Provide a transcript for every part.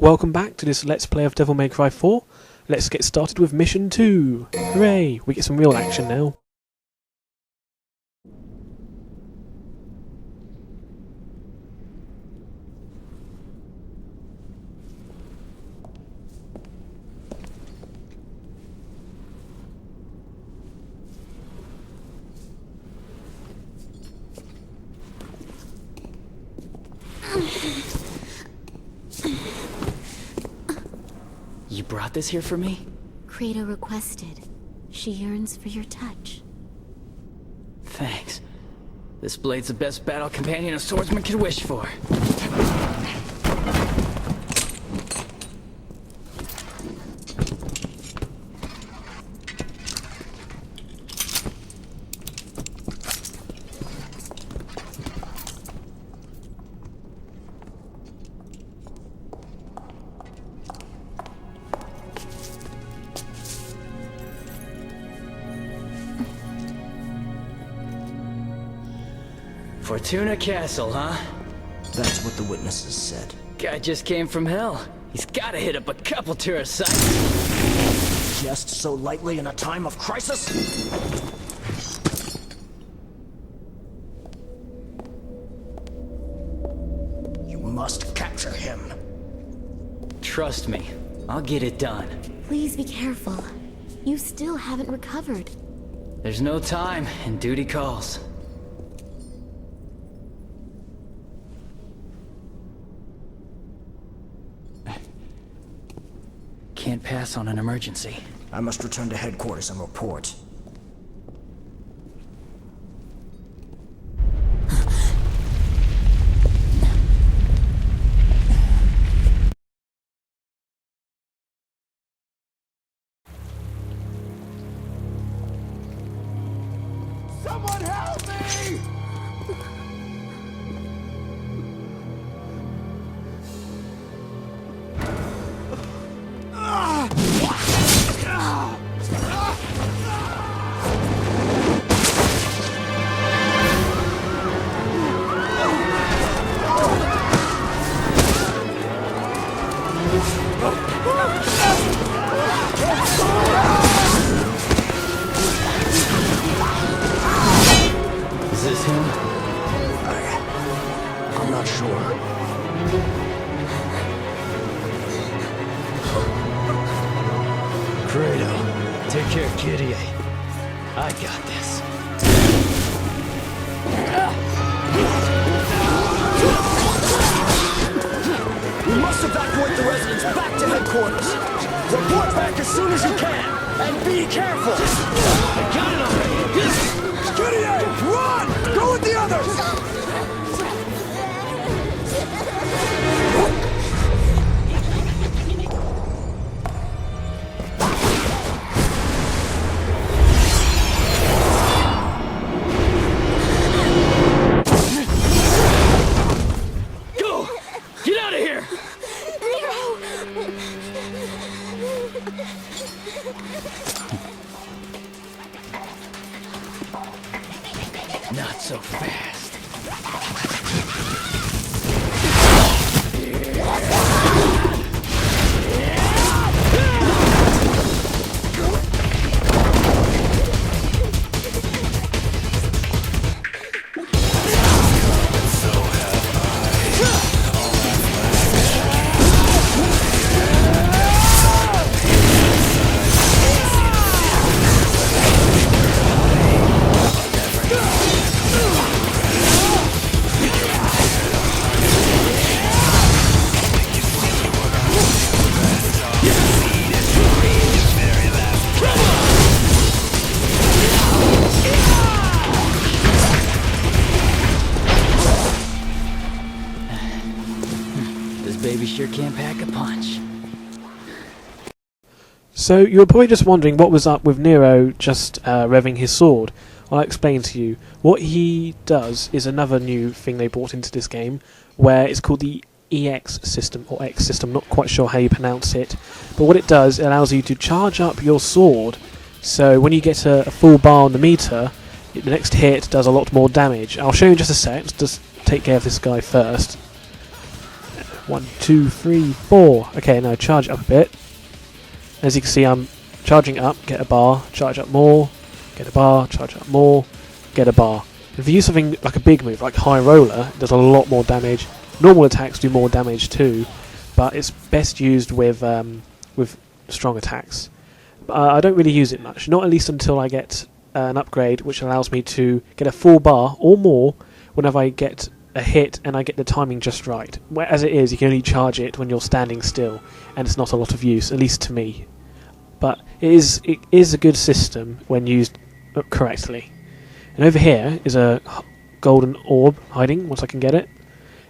Welcome back to this Let's Play of Devil May Cry 4. Let's get started with Mission 2. Hooray! We get some real action now. You brought this here for me? Credo requested. She yearns for your touch. Thanks. This blade's the best battle companion a swordsman could wish for. Fortuna Castle, huh? That's what the witnesses said. Guy just came from hell. He's gotta hit up a couple tourist sites. Just so lightly in a time of crisis? You must capture him. Trust me, I'll get it done. Please be careful. You still haven't recovered. There's no time, and duty calls. Can't pass on an emergency. I must return to headquarters and report. Someone help me! Is this him? I'm not sure. Credo, take care of Kitty. I got this. We must evacuate the residents back to headquarters. Report back as soon as you can. And be careful. I got it already. Kitty, run! Go with the others! Go! Get out of here! Not so fast. This baby sure can pack a punch. So you're probably just wondering what was up with Nero just revving his sword. I'll explain to you. What he does is another new thing they brought into this game, where it's called the EX system, or X system, not quite sure how you pronounce it. But what it does, it allows you to charge up your sword, so when you get a full bar on the meter, the next hit does a lot more damage. I'll show you in just a sec. Just take care of this guy first. 1, 2, 3, 4. Okay, now charge up a bit. As you can see, I'm charging up, get a bar, charge up more, get a bar, charge up more, get a bar. If you use something like a big move, like High Roller, it does a lot more damage. Normal attacks do more damage too, but it's best used with strong attacks. I don't really use it much, not at least until I get an upgrade which allows me to get a full bar or more whenever I get a hit and I get the timing just right. As it is, you can only charge it when you're standing still, and it's not a lot of use, at least to me. But it is a good system when used correctly. And over here is a golden orb hiding, once I can get it.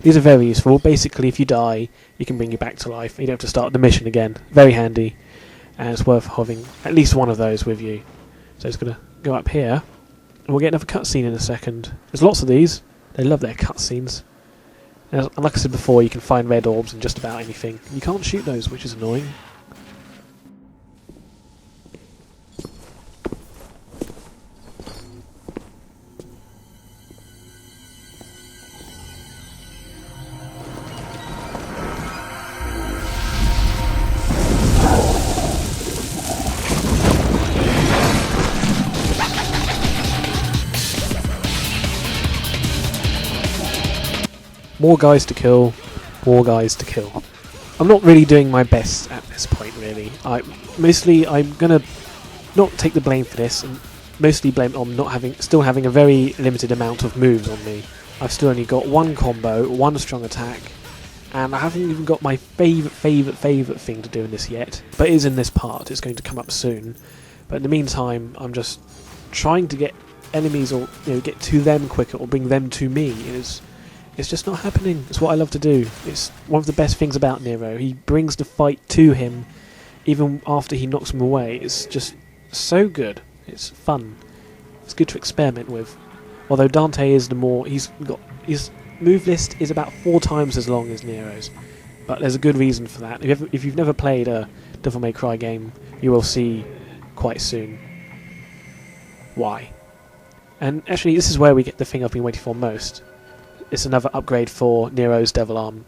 These are very useful. Basically, if you die, you can bring you back to life. You don't have to start the mission again. Very handy. And it's worth having at least one of those with you. So it's going to go up here. And we'll get another cutscene in a second. There's lots of these. They love their cutscenes. And like I said before, you can find red orbs in just about anything. You can't shoot those, which is annoying. More guys to kill, more guys to kill. I'm not really doing my best at this point, really. I'm gonna not take the blame for this, and mostly blame it on still having a very limited amount of moves on me. I've still only got one combo, one strong attack, and I haven't even got my favourite thing to do in this yet. But it is in this part. It's going to come up soon. But in the meantime, I'm just trying to get enemies, or get to them quicker, or bring them to me. It's just not happening. It's what I love to do. It's one of the best things about Nero. He brings the fight to him even after he knocks him away. It's just so good. It's fun. It's good to experiment with. Although Dante is his move list is about 4 times as long as Nero's. But there's a good reason for that. If you've never played a Devil May Cry game, you will see quite soon why. And actually, this is where we get the thing I've been waiting for most. It's another upgrade for Nero's Devil Arm.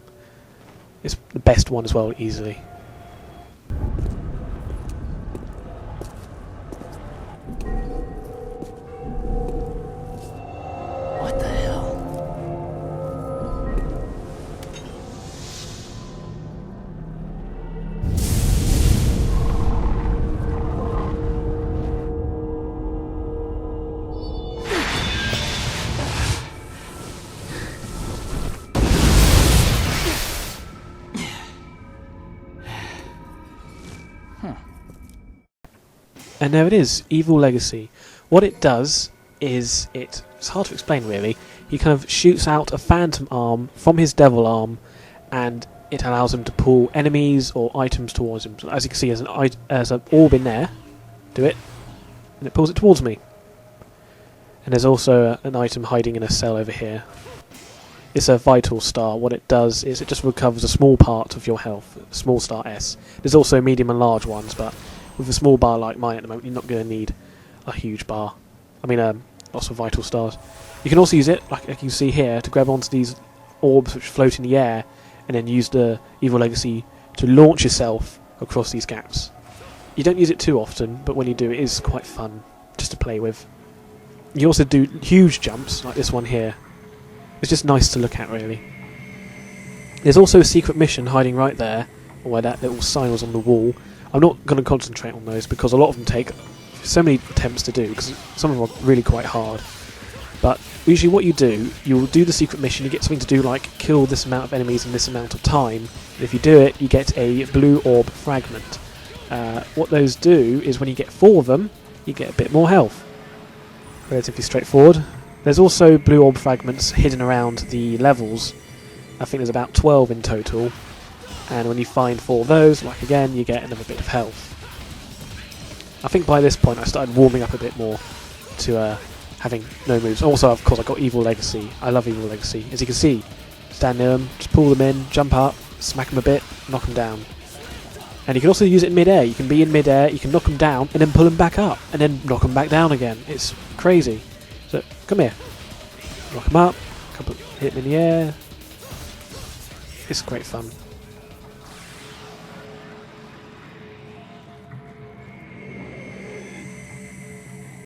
It's the best one as well, easily. What the hell? And there it is, Evil Legacy. What it does is, it's hard to explain really, he kind of shoots out a phantom arm from his devil arm, and it allows him to pull enemies or items towards him. So as you can see, there's an orb in there, do it, and it pulls it towards me. And there's also an item hiding in a cell over here. It's a vital star. What it does is it just recovers a small part of your health, small star S. There's also medium and large ones, but with a small bar like mine at the moment, you're not going to need a huge bar. Lots of vital stars. You can also use it, like you can see here, to grab onto these orbs which float in the air, and then use the Evil Legacy to launch yourself across these gaps. You don't use it too often, but when you do, it is quite fun just to play with. You also do huge jumps, like this one here. It's just nice to look at, really. There's also a secret mission hiding right there, where that little sign was on the wall. I'm not going to concentrate on those because a lot of them take so many attempts to do, because some of them are really quite hard. But usually what you do, you'll do the secret mission, you get something to do like kill this amount of enemies in this amount of time, and if you do it, you get a blue orb fragment. What those do is when you get 4 of them, you get a bit more health. Relatively straightforward. There's also blue orb fragments hidden around the levels. I think there's about 12 in total. And when you find 4 of those, like again, you get another bit of health. I think by this point I started warming up a bit more to having no moves. Also, of course, I got Evil Legacy. I love Evil Legacy. As you can see, stand near them, just pull them in, jump up, smack them a bit, knock them down. And you can also use it in mid-air. You can be in mid-air, you can knock them down, and then pull them back up, and then knock them back down again. It's crazy. So, come here. Knock them up, hit them in the air. it's great fun.